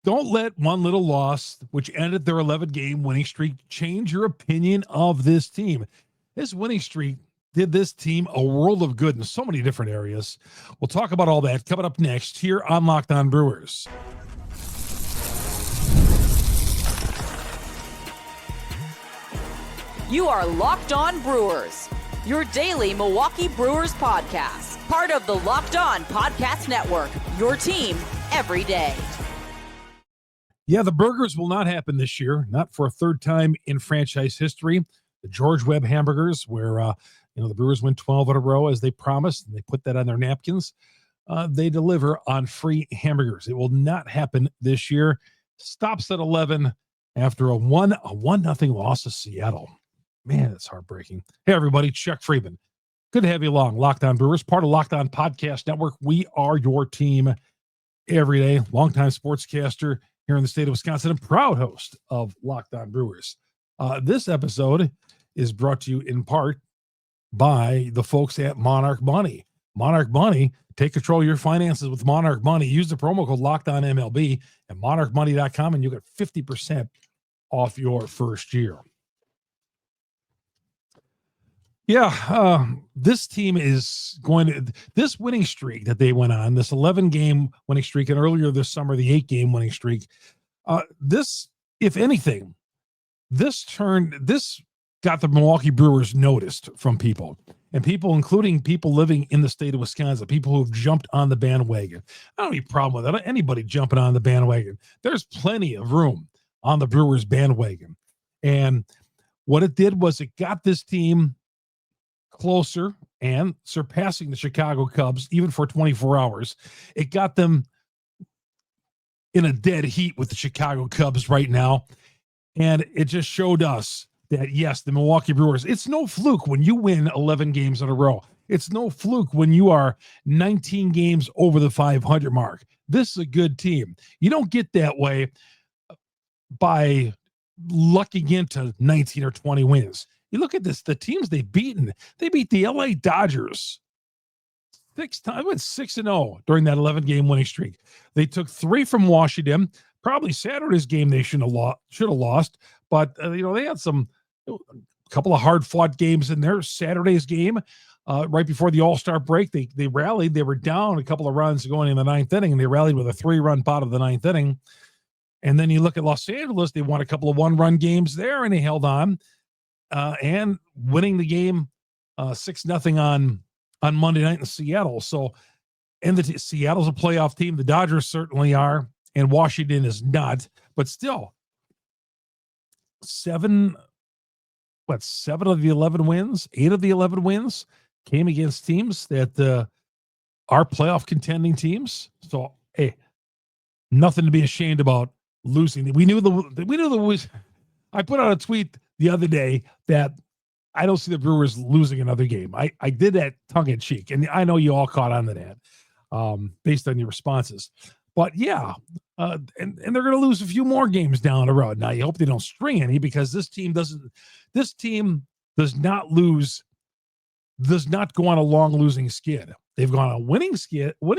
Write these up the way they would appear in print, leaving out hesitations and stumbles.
Don't let one little loss, which ended their 11-game winning streak, change your opinion of this team. This winning streak did this team a world of good in so many different areas. We'll talk about all that coming up next here on Locked On Brewers. You are Locked On Brewers, your daily Milwaukee Brewers podcast, part of the Locked On Podcast Network, your team every day. Yeah, the burgers will not happen this year, not for a third time in franchise history. The George Webb hamburgers, where the Brewers win 12 in a row as they promised, and they put that on their napkins. They deliver on free hamburgers. It will not happen this year. Stops at 11 after a 1-0 loss to Seattle. Man, that's heartbreaking. Hey, everybody, Chuck Freeman. Good to have you along. Locked On Brewers, part of Locked On Podcast Network. We are your team every day. Longtime sportscaster here in the state of Wisconsin and proud host of Locked On Brewers. This episode is brought to you in part by the folks at Monarch Money. Monarch Money, take control of your finances with Monarch Money. Use the promo code LOCKEDONMLB at monarchmoney.com and you'll get 50% off your first year. Yeah, this team is going to, this winning streak that they went on, this 11-game winning streak, and earlier this summer, the 8-game winning streak, this, if anything, this got the Milwaukee Brewers noticed from people, and people, including people living in the state of Wisconsin, people who have jumped on the bandwagon. I don't have any problem with that. Anybody jumping on the bandwagon. There's plenty of room on the Brewers bandwagon. And what it did was it got this team closer and surpassing the Chicago Cubs, even for 24 hours. It got them in a dead heat with the Chicago Cubs right now. And it just showed us that, yes, the Milwaukee Brewers, it's no fluke when you win 11 games in a row. It's no fluke when you are 19 games over the 500 mark. This is a good team. You don't get that way by lucking into 19 or 20 wins. You look at this, the teams they've beaten. They beat the LA Dodgers 6 times, went 6-0 during that 11-game winning streak. They took 3 from Washington. Probably Saturday's game they should have lost, but they had a couple of hard-fought games in there. Saturday's game, right before the All-Star break, they rallied. They were down a couple of runs going in the 9th inning, and they rallied with a 3-run pot of the 9th inning. And then you look at Los Angeles, they won a couple of 1-run games there, and they held on. And winning the game 6-0 on Monday night in Seattle. So, and Seattle's a playoff team. The Dodgers certainly are, and Washington is not. But still, 7 of the 11 wins, 8 of the 11 wins came against teams that are playoff contending teams. So, hey, nothing to be ashamed about losing. We knew I put out a tweet the other day that I don't see the Brewers losing another game. I did that tongue in cheek, and I know you all caught on to that based on your responses. But yeah, and they're going to lose a few more games down the road. Now you hope they don't string any, because this team does not go on a long losing skid. They've gone on winning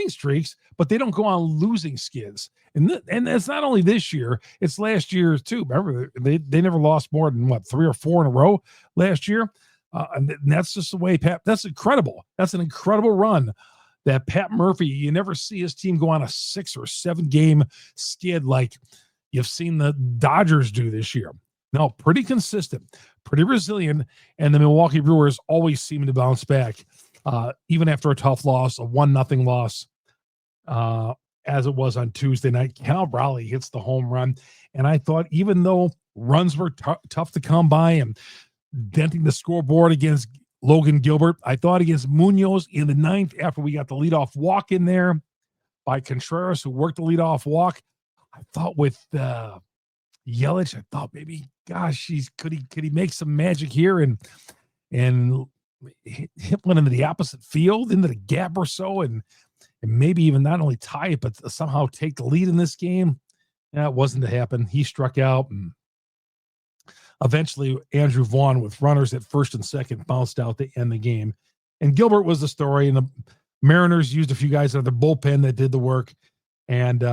streaks, but they don't go on losing skids. And it's not only this year; it's last year too. Remember, they never lost more than 3 or 4 in a row last year, and that's just the way Pat. That's incredible. That's an incredible run that Pat Murphy. You never see his team go on a 6 or 7 game skid like you've seen the Dodgers do this year. No, pretty consistent, pretty resilient, and the Milwaukee Brewers always seem to bounce back. Even after a tough loss, a 1-0 loss, as it was on Tuesday night. Cal Raleigh hits the home run. And I thought, even though runs were tough to come by and denting the scoreboard against Logan Gilbert, I thought against Munoz in the 9th, after we got the leadoff walk in there by Contreras, who worked the leadoff walk, I thought with Yelich, I thought maybe, gosh, could he make some magic here and hit one into the opposite field, into the gap or so, and maybe even not only tie it, but somehow take the lead in this game. That wasn't to happen. He struck out, and eventually Andrew Vaughn, with runners at first and second, bounced out to end the game. And Gilbert was the story, and the Mariners used a few guys out of the bullpen that did the work. And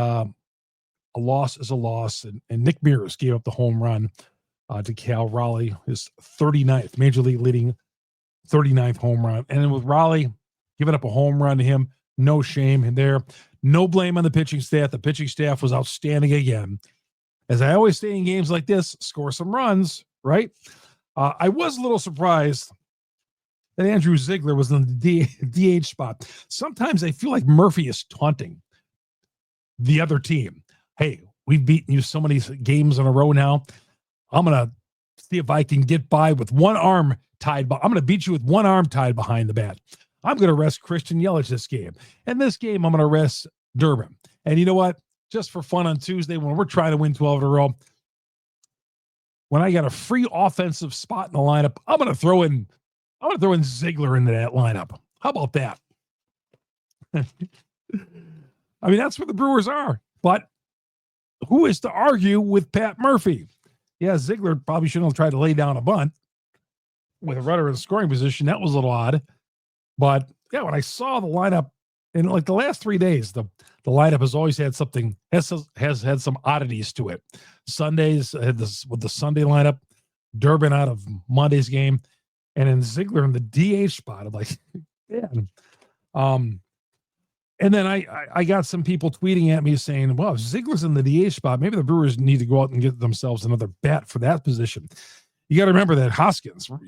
a loss is a loss. And Nick Mears gave up the home run to Cal Raleigh, his 39th, major league leading 39th home run. And then with Raleigh giving up a home run to him, no shame in there. No blame on the pitching staff. The pitching staff was outstanding again. As I always say in games like this, score some runs, right? I was a little surprised that Andrew Ziegler was in the DH spot. Sometimes I feel like Murphy is taunting the other team. Hey, we've beaten you so many games in a row now. I'm going to see if I can get by with one arm tied. I'm going to beat you with one arm tied behind the bat. I'm going to rest Christian Yelich this game. And this game, I'm going to rest Durbin. And you know what? Just for fun on Tuesday, when we're trying to win 12 in a row, when I got a free offensive spot in the lineup, I'm going to throw in Ziegler into that lineup. How about that? I mean, that's where the Brewers are. But who is to argue with Pat Murphy? Yeah, Ziegler probably shouldn't have tried to lay down a bunt with a runner in scoring position. That was a little odd. But yeah, when I saw the lineup in like the last 3 days, the lineup has always had something, has had some oddities to it. Sundays had this with the Sunday lineup, Durbin out of Monday's game, and then Ziegler in the DH spot. I'm like, man. And then I got some people tweeting at me saying, well, if Ziegler's in the DH spot, maybe the Brewers need to go out and get themselves another bat for that position. You got to remember that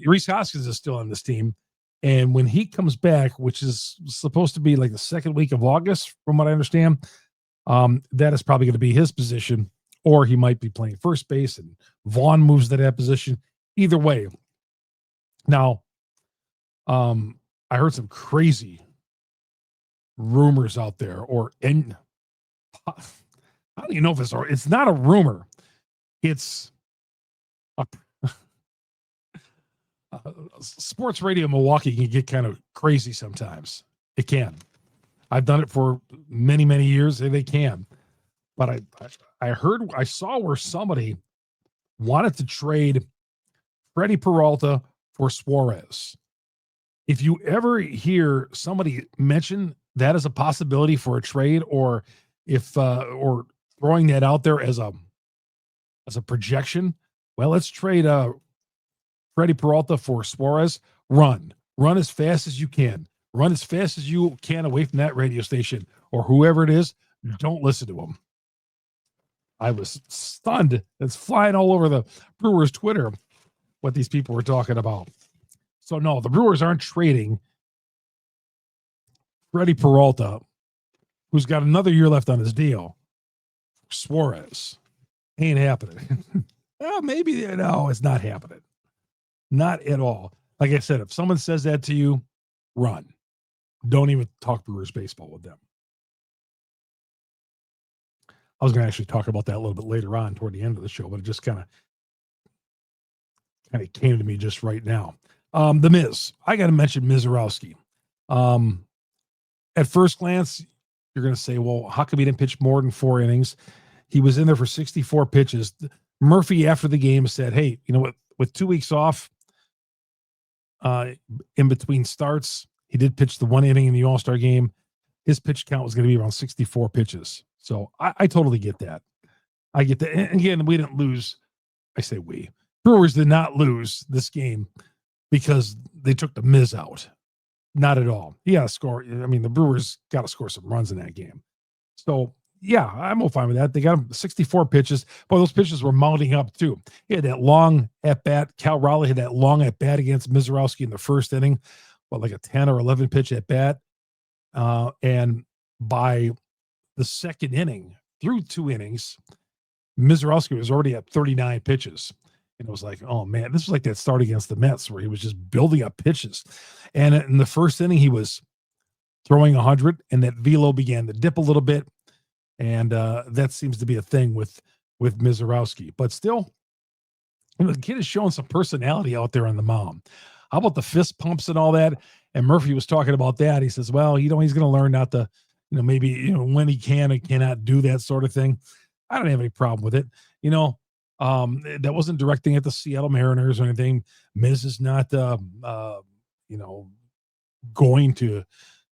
Rhys Hoskins is still on this team. And when he comes back, which is supposed to be like the second week of August, from what I understand, that is probably going to be his position, or he might be playing first base and Vaughn moves to that position. Either way. Now, I heard some crazy rumors out there, and I don't even know if it's not a rumor. It's sports radio in Milwaukee can get kind of crazy sometimes. It can. I've done it for many, many years, and they can. But I saw where somebody wanted to trade Freddie Peralta for Suarez. If you ever hear somebody mention that as a possibility for a trade, or if or throwing that out there as a projection, well, let's trade Freddie Peralta for Suarez. Run as fast as you can. Run as fast as you can away from that radio station or whoever it is. Don't listen to them. I was stunned. It's flying all over the Brewers Twitter what these people were talking about. So no, the Brewers aren't trading Freddie Peralta, who's got another year left on his deal. Suarez. Ain't happening. Well, maybe, no, it's not happening. Not at all. Like I said, if someone says that to you, run. Don't even talk Brewers baseball with them. I was going to actually talk about that a little bit later on toward the end of the show, but it just kind of came to me just right now. The Miz. I got to mention Misiorowski. At first glance, you're going to say, well, how come he didn't pitch more than 4 innings? He was in there for 64 pitches. Murphy, after the game, said, hey, you know what? With 2 weeks off in between starts, he did pitch the 1 inning in the All-Star game. His pitch count was going to be around 64 pitches. So I totally get that. I get that. And again, we didn't lose. I say we. Brewers did not lose this game because they took the Miz out. Not at all. He got to score. I mean, the Brewers got to score some runs in that game. So, yeah, I'm all fine with that. They got him 64 pitches. Boy, those pitches were mounting up, too. He had that long at-bat. Cal Raleigh had that long at-bat against Misiorowski in the first inning. Like a 10 or 11 pitch at-bat. And by the second inning, through 2 innings, Misiorowski was already at 39 pitches. And it was like, oh, man, this was like that start against the Mets where he was just building up pitches. And in the first inning, he was throwing 100, and that velo began to dip a little bit. And that seems to be a thing with Misiorowski. But still, you know, the kid is showing some personality out there on the mound. How about the fist pumps and all that? And Murphy was talking about that. He says, well, you know, he's going to learn not to, you know, maybe, you know, when he can and cannot do that sort of thing. I don't have any problem with it. You know, that wasn't directing at the Seattle Mariners or anything. Miz is not, you know, going to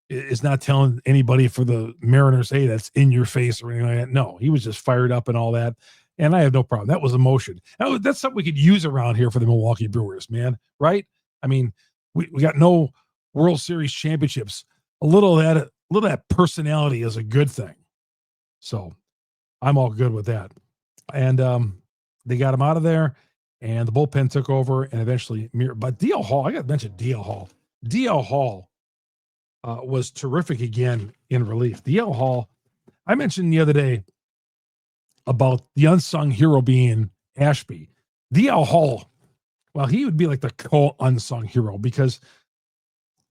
is not telling anybody for the Mariners, hey, that's in your face or anything like that. No, he was just fired up and all that. And I have no problem. That was emotion. That's something we could use around here for the Milwaukee Brewers, man. Right? We got no World Series championships. A little of that personality is a good thing. So I'm all good with that. And they got him out of there, and the bullpen took over, and eventually, but DL Hall, I got to mention DL Hall. DL Hall was terrific again in relief. DL Hall, I mentioned the other day about the unsung hero being Ashby. DL Hall, well, he would be like the co-unsung hero because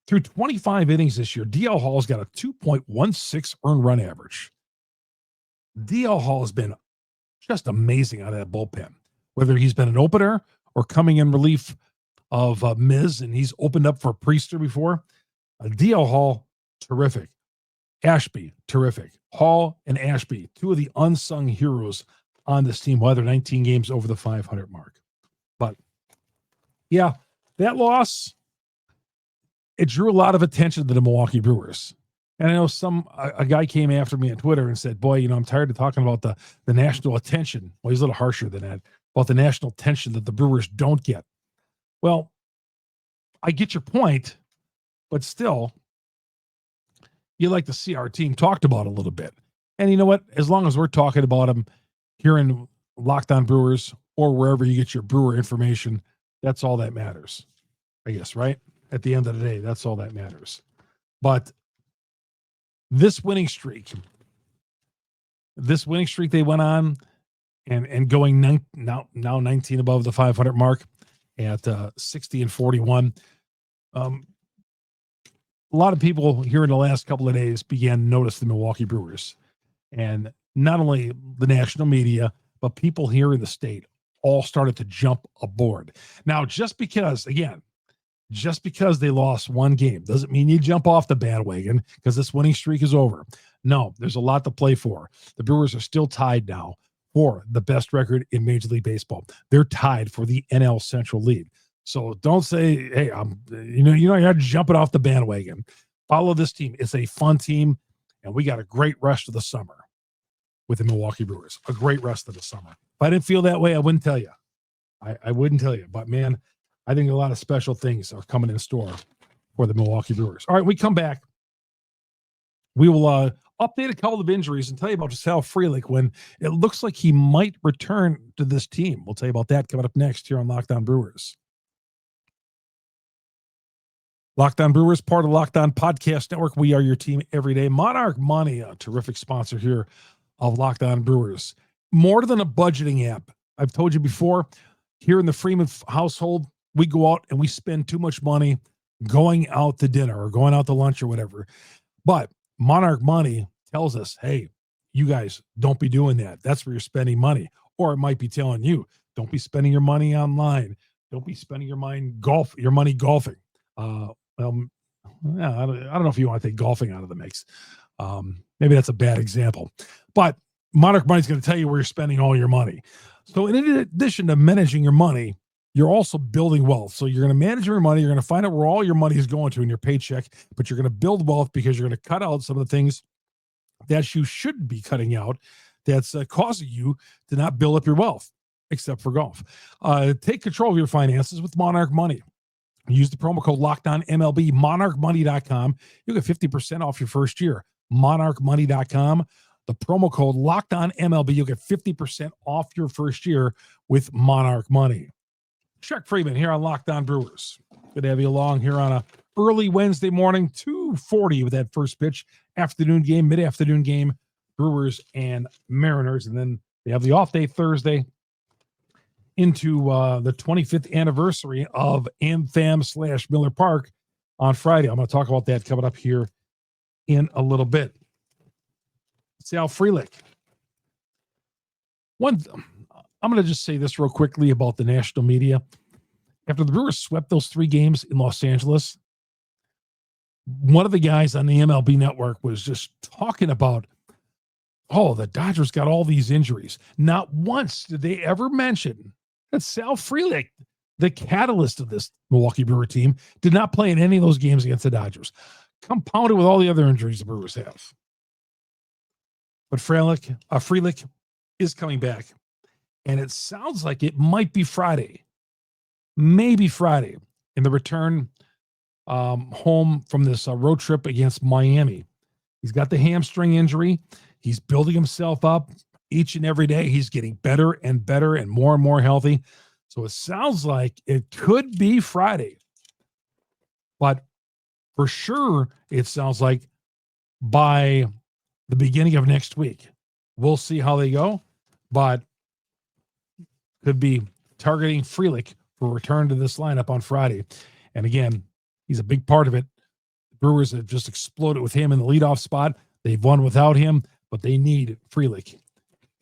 through 25 innings this year, DL Hall's got a 2.16 earned run average. DL Hall has been just amazing out of that bullpen, whether he's been an opener or coming in relief of Miz, and he's opened up for Priester before. DL Hall, terrific. Ashby, terrific. Hall and Ashby, two of the unsung heroes on this team, whether 19 games over the 500 mark. But yeah, that loss, it drew a lot of attention to the Milwaukee Brewers. And I know a guy came after me on Twitter and said, boy, I'm tired of talking about the national attention. Well, he's a little harsher than that, about the national attention that the Brewers don't get. Well, I get your point, but still, you like to see our team talked about a little bit. And you know what? As long as we're talking about them here in Locked On Brewers or wherever you get your Brewer information, that's all that matters, I guess, right? At the end of the day, that's all that matters. But this winning streak they went on and going now 19 above the 500 mark at 60-41. A lot of people here in the last couple of days began to notice the Milwaukee Brewers, and not only the national media, but people here in the state all started to jump aboard. Now, just because they lost one game doesn't mean you jump off the bandwagon because this winning streak is over. No, there's a lot to play for. The Brewers are still tied now for the best record in Major League Baseball. They're tied for the NL Central lead. So don't say, hey, you're jumping off the bandwagon. Follow this team. It's a fun team, and we got a great rest of the summer with the Milwaukee Brewers. A great rest of the summer. If I didn't feel that way, I wouldn't tell you. I wouldn't tell you. But, man, I think a lot of special things are coming in store for the Milwaukee Brewers. All right, we come back. We will update a couple of injuries and tell you about Sal Frelick when it looks like he might return to this team. We'll tell you about that coming up next here on Locked On Brewers. Locked On Brewers, part of the Locked On Podcast Network. We are your team every day. Monarch Money, a terrific sponsor here of Locked On Brewers. More than a budgeting app. I've told you before, here in the Freeman household, we go out and we spend too much money going out to dinner or going out to lunch or whatever. But Monarch Money tells us, hey, you guys don't be doing that. That's where you're spending money. Or it might be telling you, don't be spending your money online. Don't be spending your money golfing. I don't know if you want to take golfing out of the mix. Maybe that's a bad example. But Monarch Money is going to tell you where you're spending all your money. So in addition to managing your money, you're also building wealth. So you're going to manage your money. You're going to find out where all your money is going to in your paycheck, but you're going to build wealth because you're going to cut out some of the things that you should be cutting out that's causing you to not build up your wealth, except for golf. Take control of your finances with Monarch Money. Use the promo code LOCKEDONMLB, monarchmoney.com. You'll get 50% off your first year. Monarchmoney.com. The promo code LOCKEDONMLB. You'll get 50% off your first year with Monarch Money. Chuck Freeman here on Locked On Brewers. Good to have you along here on a early Wednesday morning, 2:40 with that first pitch. Afternoon game, mid-afternoon game, Brewers and Mariners. And then they have the off day Thursday into the 25th anniversary of AmFam / Miller Park on Friday. I'm going to talk about that coming up here in a little bit. Sal Frelick. I'm going to just say this real quickly about the national media. After the Brewers swept those 3 games in Los Angeles, one of the guys on the MLB network was just talking about, oh, the Dodgers got all these injuries. Not once did they ever mention that Sal Frelick, the catalyst of this Milwaukee Brewer team, did not play in any of those games against the Dodgers. compounded with all the other injuries the Brewers have. But Frelick is coming back, and it sounds like it might be Friday, maybe Friday, in the return home from this road trip against Miami. He's got the hamstring injury. He's building himself up each and every day. He's getting better and better and more healthy. So it sounds like it could be Friday. But for sure, it sounds like by the beginning of next week. We'll see how they go, but could be targeting Frelick for return to this lineup on Friday. And again, he's a big part of it. The Brewers have just exploded with him in the leadoff spot. They've won without him, but they need Frelick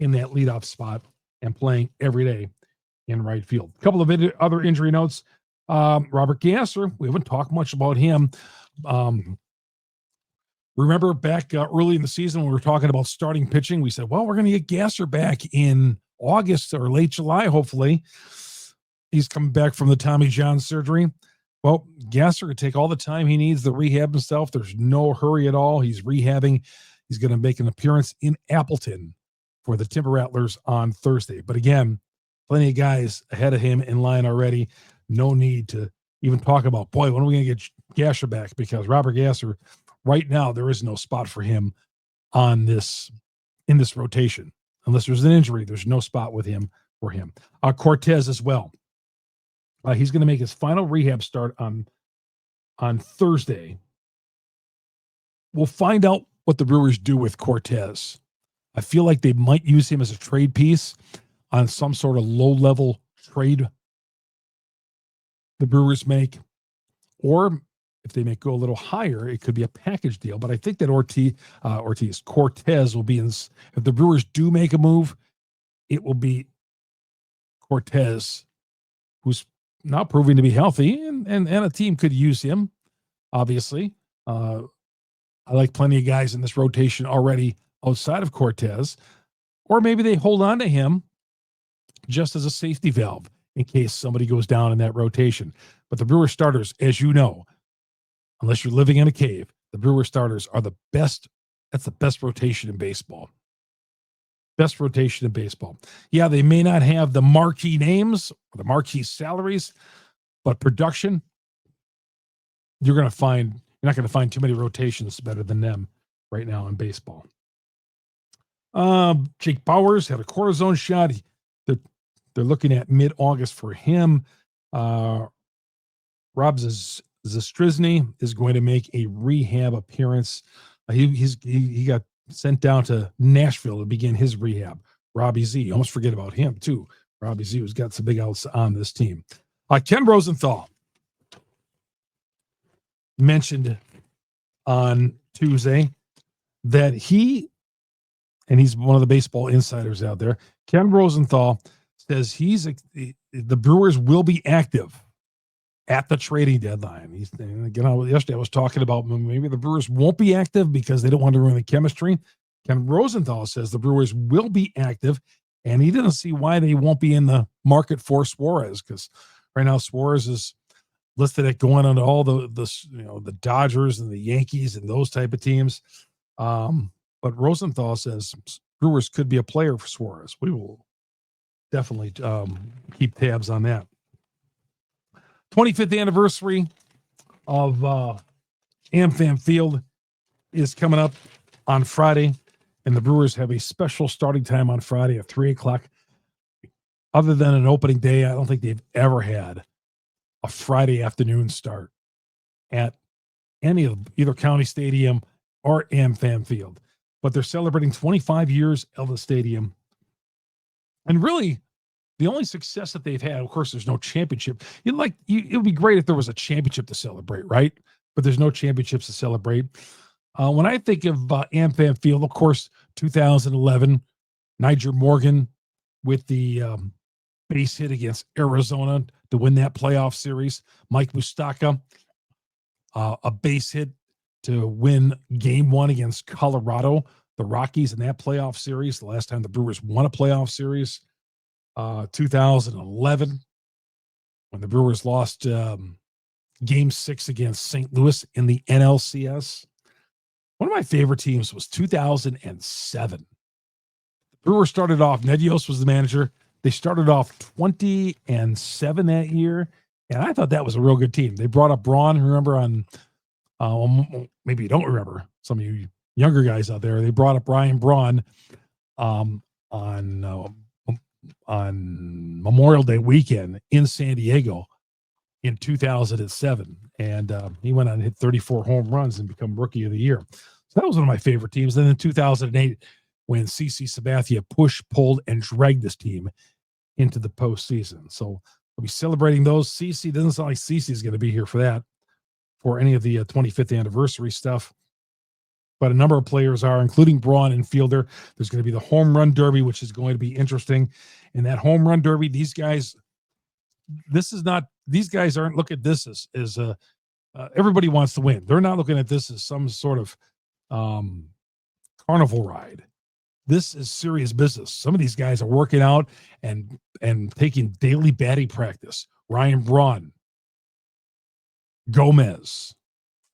in that leadoff spot and playing every day in right field. A couple of other injury notes. Robert Gasser, we haven't talked much about him. Remember back early in the season when we were talking about starting pitching, we said, well, we're going to get Gasser back in August or late July, hopefully. He's coming back from the Tommy John surgery. Well, Gasser could take all the time he needs to rehab himself. There's no hurry at all. He's rehabbing. He's going to make an appearance in Appleton for the Timber Rattlers on Thursday. But again, plenty of guys ahead of him in line already. No need to even talk about, boy, when are we going to get Gasser back? Because Robert Gasser, right now, there is no spot for him in this rotation. Unless there's an injury, there's no spot with him for him. Cortes as well. He's going to make his final rehab start on Thursday. We'll find out what the Brewers do with Cortes. I feel like they might use him as a trade piece on some sort of low-level trade the Brewers make. Or if they may go a little higher, it could be a package deal. But I think that Cortes will be in this. If the Brewers do make a move, it will be Cortes, who's not proving to be healthy, and a team could use him, obviously. I like plenty of guys in this rotation already outside of Cortes. Or maybe they hold on to him just as a safety valve in case somebody goes down in that rotation. But the Brewer starters, as you know, unless you're living in a cave, the Brewer starters are the best. That's the best rotation in baseball. Best rotation in baseball. Yeah, they may not have the marquee names or the marquee salaries, but production, you're not going to find too many rotations better than them right now in baseball. Jake Bauers had a cortisone shot. They're looking at mid-August for him. Rob Zastryzny is going to make a rehab appearance. He got sent down to Nashville to begin his rehab. Robbie Z, you almost forget about him too. Robbie Z, who's got some big outs on this team. Ken Rosenthal mentioned on Tuesday that he's one of the baseball insiders out there. Ken Rosenthal says the Brewers will be active at the trading deadline. Yesterday I was talking about maybe the Brewers won't be active because they don't want to ruin the chemistry. Ken Rosenthal says the Brewers will be active, and he doesn't see why they won't be in the market for Suarez, because right now Suarez is listed at going on to all the Dodgers and the Yankees and those type of teams. But Rosenthal says Brewers could be a player for Suarez. We will definitely keep tabs on that. 25th anniversary of AmFam Field is coming up on Friday, and the Brewers have a special starting time on Friday at 3 o'clock. Other than an opening day, I don't think they've ever had a Friday afternoon start at any of either County Stadium or AmFam Field. But they're celebrating 25 years of the stadium. And really, the only success that they've had, of course, there's no championship. It would be great if there was a championship to celebrate, right? But there's no championships to celebrate. When I think of AmFam Field, of course, 2011, Niger Morgan with the base hit against Arizona to win that playoff series. Mike Mustaka, a base hit to win game one against Colorado, the Rockies in that playoff series. The last time the Brewers won a playoff series, 2011, when the Brewers lost Game 6 against St. Louis in the NLCS. One of my favorite teams was 2007. The Brewers started off, Ned Yost was the manager. They started off 20-7 that year, and I thought that was a real good team. They brought up Braun, remember on, maybe you don't remember, some of you younger guys out there. They brought up Ryan Braun on Memorial Day weekend in San Diego in 2007. And he went on and hit 34 home runs and become Rookie of the Year. So that was one of my favorite teams. Then in 2008, when CC Sabathia pushed, pulled, and dragged this team into the postseason. So we'll be celebrating those. CC doesn't sound like CC is going to be here for that, for any of the 25th anniversary stuff. But a number of players are, including Braun and Fielder. There's going to be the home run derby, which is going to be interesting. In that home run derby, these guys aren't looking at this as everybody wants to win. They're not looking at this as some sort of carnival ride. This is serious business. Some of these guys are working out and taking daily batting practice. Ryan Braun, Gomez,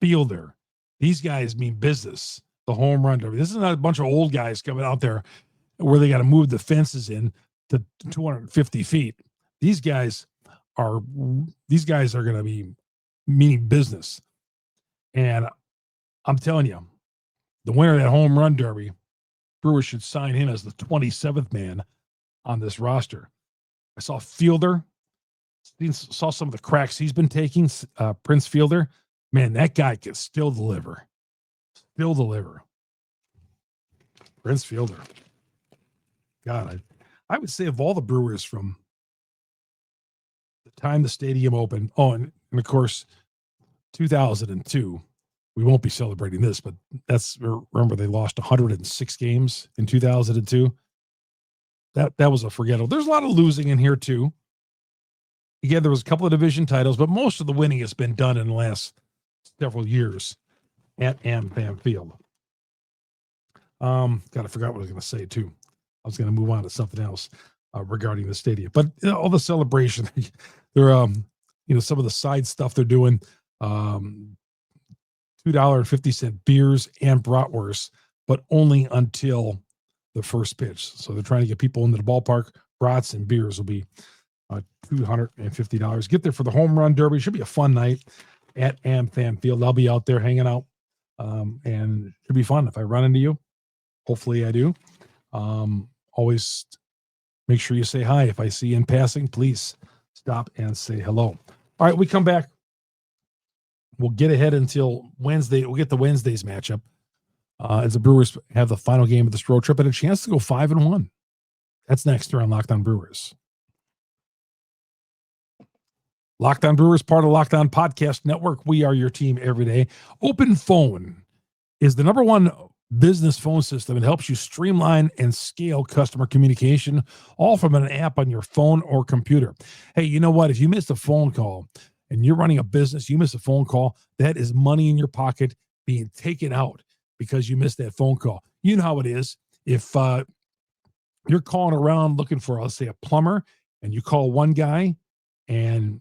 Fielder. These guys mean business. The home run derby. This is not a bunch of old guys coming out there where they got to move the fences in to 250 feet. These guys are going to be meaning business. And I'm telling you, the winner of that home run derby, Brewers should sign him as the 27th man on this roster. I saw Fielder, saw some of the cracks he's been taking. Prince Fielder, man, that guy can still deliver. Prince Fielder. God, I would say of all the Brewers from the time the stadium opened, and of course, 2002, we won't be celebrating this, but remember they lost 106 games in 2002. That was a forgettable. There's a lot of losing in here too. Again, there was a couple of division titles, but most of the winning has been done in the last several years at AmFam Field. God, I forgot what I was going to say too. I was going to move on to something else regarding the stadium, but all the celebration, they're some of the side stuff they're doing. $2.50 beers and bratwurst, but only until the first pitch. So they're trying to get people into the ballpark. Brats and beers will be $250. Get there for the home run derby. Should be a fun night at AmFam Field. I'll be out there hanging out, and it should be fun if I run into you. Hopefully I do. Always make sure you say hi. If I see you in passing, please stop and say hello. All right, we come back. We'll get ahead until Wednesday. We'll get the Wednesday's matchup as the Brewers have the final game of this road trip and a chance to go 5-1. That's next here on Locked On Brewers. Locked On Brewers, part of Locked On Podcast Network. We are your team every day. OpenPhone is the number one business phone system. It helps you streamline and scale customer communication, all from an app on your phone or computer. Hey, you know what? If you missed a phone call and you're running a business, you miss a phone call, that is money in your pocket being taken out because you missed that phone call. You know how it is. If you're calling around looking for, let's say, a plumber, and you call one guy and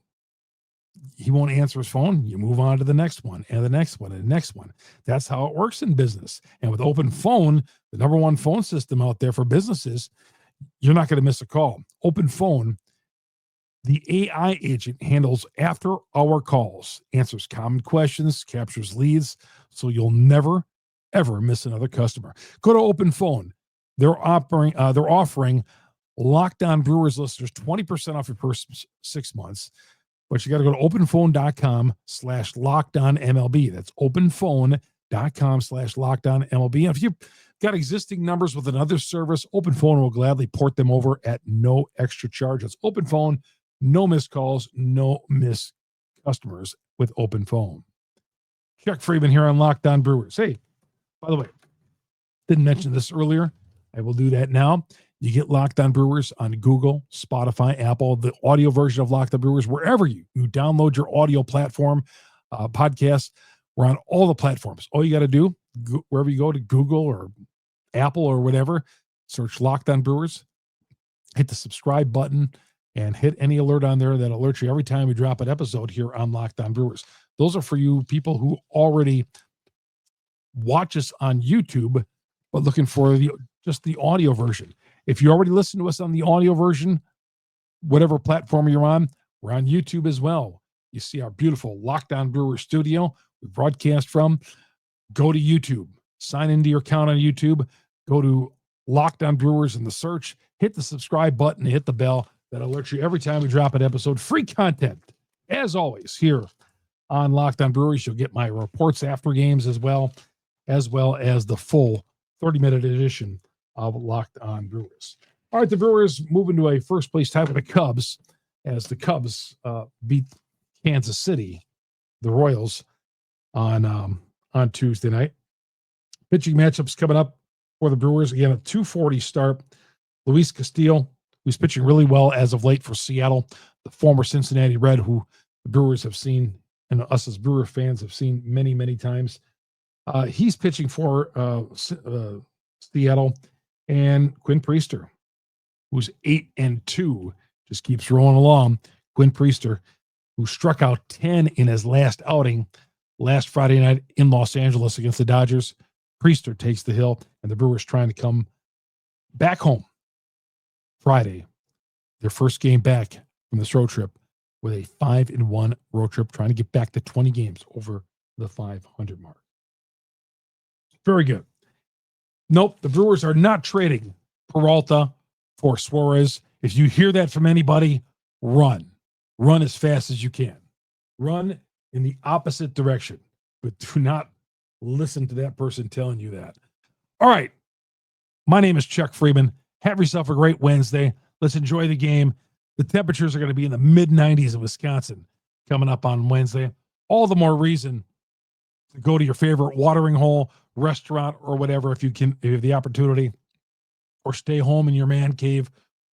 he won't answer his phone, you move on to the next one and the next one and the next one. That's how it works in business. And with OpenPhone, the number one phone system out there for businesses, you're not going to miss a call. OpenPhone, the AI agent, handles after-hour calls, answers common questions, captures leads, so you'll never, ever miss another customer. Go to OpenPhone. They're offering Locked On Brewers listeners 20% off your first 6 months, but you got to go to openphone.com/lockedonmlb. That's openphone.com/lockedonmlb. And if you've got existing numbers with another service, OpenPhone will gladly port them over at no extra charge. That's OpenPhone. No missed calls, no missed customers with OpenPhone. Chuck Freeman here on Locked On Brewers. Hey, by the way, didn't mention this earlier. I will do that now. You get Locked On Brewers on Google, Spotify, Apple, the audio version of Locked On Brewers, wherever you download your audio platform podcasts. We're on all the platforms. All you got to do, wherever you go to Google or Apple or whatever, search Locked On Brewers, hit the subscribe button, and hit any alert on there that alerts you every time we drop an episode here on Locked On Brewers. Those are for you people who already watch us on YouTube, but looking for just the audio version. If you already listen to us on the audio version, whatever platform you're on, we're on YouTube as well. You see our beautiful Locked On Brewers studio we broadcast from. Go to YouTube, sign into your account on YouTube, go to Locked On Brewers in the search, hit the subscribe button, hit the bell. That alerts you every time we drop an episode. Free content, as always, here on Locked On Brewers. You'll get my reports after games as well as the full 30-minute edition of Locked On Brewers. All right, the Brewers move into a first-place tie with the Cubs as the Cubs beat Kansas City, the Royals, on Tuesday night. Pitching matchups coming up for the Brewers. Again, a 2:40 start. Luis Castillo, who's pitching really well as of late for Seattle, the former Cincinnati Red, who the Brewers have seen, and us as Brewer fans have seen many, many times. He's pitching for Seattle, and Quinn Priester, who's 8-2, just keeps rolling along. Quinn Priester, who struck out 10 in his last outing last Friday night in Los Angeles against the Dodgers. Priester takes the hill, and the Brewers trying to come back home Friday, their first game back from this road trip, with a 5-1 road trip, trying to get back to 20 games over the 500 mark. Very good. Nope, the Brewers are not trading Peralta for Suarez. If you hear that from anybody, run. Run as fast as you can. Run in the opposite direction, but do not listen to that person telling you that. All right. My name is Chuck Freeman. Have yourself a great Wednesday. Let's enjoy the game. The temperatures are going to be in the mid-90s in Wisconsin coming up on Wednesday. All the more reason to go to your favorite watering hole, restaurant, or whatever if you have the opportunity, or stay home in your man cave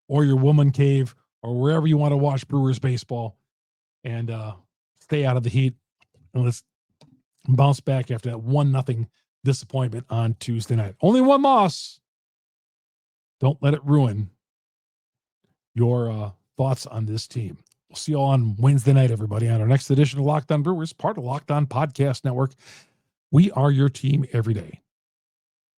or your woman cave or wherever you want to watch Brewers baseball and stay out of the heat. And let's bounce back after that 1-0 disappointment on Tuesday night. Only one loss. Don't let it ruin your thoughts on this team. We'll see you all on Wednesday night, everybody, on our next edition of Locked On Brewers, part of Locked On Podcast Network. We are your team every day.